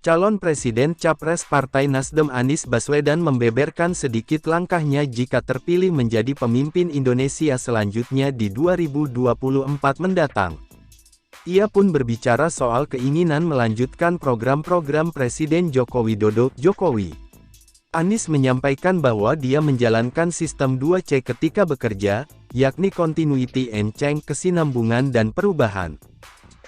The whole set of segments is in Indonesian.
Calon Presiden Capres Partai Nasdem Anies Baswedan membeberkan sedikit langkahnya jika terpilih menjadi pemimpin Indonesia selanjutnya di 2024 mendatang. Ia pun berbicara soal keinginan melanjutkan program-program Presiden Joko Widodo, Jokowi. Anies menyampaikan bahwa dia menjalankan sistem 2C ketika bekerja, yakni continuity and change, kesinambungan dan perubahan.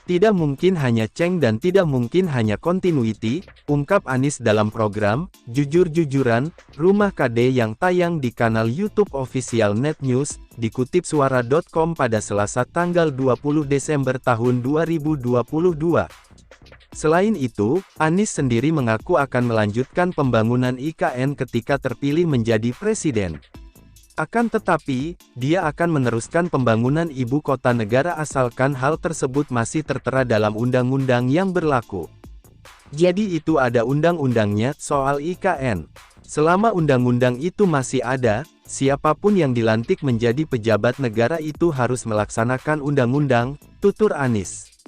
Tidak mungkin hanya change dan tidak mungkin hanya continuity, ungkap Anies dalam program, Jujur-Jujuran, Rumah KD yang tayang di kanal YouTube official Net News, dikutip suara.com pada Selasa tanggal 20 Desember tahun 2022. Selain itu, Anies sendiri mengaku akan melanjutkan pembangunan IKN ketika terpilih menjadi presiden. Akan tetapi, dia akan meneruskan pembangunan ibu kota negara asalkan hal tersebut masih tertera dalam undang-undang yang berlaku. Jadi itu ada undang-undangnya soal IKN. Selama undang-undang itu masih ada, siapapun yang dilantik menjadi pejabat negara itu harus melaksanakan undang-undang, tutur Anies.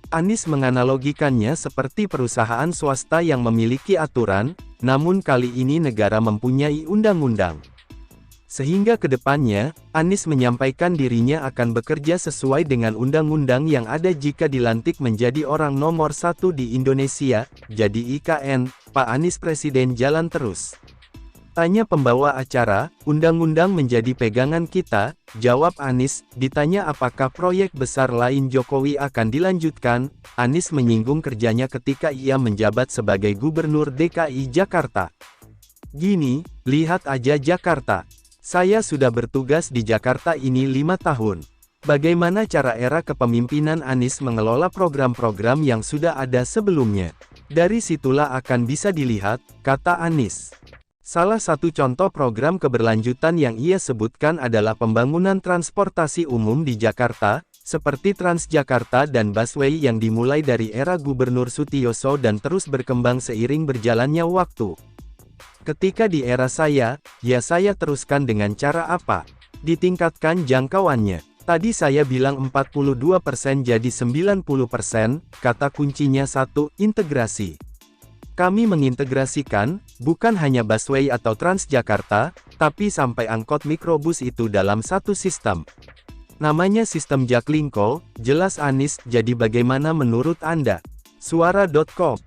Anies menganalogikannya seperti perusahaan swasta yang memiliki aturan, namun kali ini negara mempunyai undang-undang. Sehingga ke depannya, Anies menyampaikan dirinya akan bekerja sesuai dengan undang-undang yang ada jika dilantik menjadi orang nomor 1 di Indonesia, jadi IKN, Pak Anies Presiden jalan terus. Tanya pembawa acara, undang-undang menjadi pegangan kita, jawab Anies. Ditanya apakah proyek besar lain Jokowi akan dilanjutkan, Anies menyinggung kerjanya ketika ia menjabat sebagai Gubernur DKI Jakarta. Gini, lihat aja Jakarta. Saya sudah bertugas di Jakarta ini 5 tahun. Bagaimana cara era kepemimpinan Anies mengelola program-program yang sudah ada sebelumnya? Dari situlah akan bisa dilihat, kata Anies. Salah satu contoh program keberlanjutan yang ia sebutkan adalah pembangunan transportasi umum di Jakarta, seperti Transjakarta dan busway yang dimulai dari era Gubernur Sutiyoso dan terus berkembang seiring berjalannya waktu. Ketika di era saya, ya saya teruskan dengan cara apa? Ditingkatkan jangkauannya. Tadi saya bilang 42% jadi 90%, kata kuncinya 1, integrasi. Kami mengintegrasikan, bukan hanya busway atau Transjakarta, tapi sampai angkot mikrobus itu dalam satu sistem. Namanya sistem Jaklingko, jelas Anies. Jadi bagaimana menurut Anda? Suara.com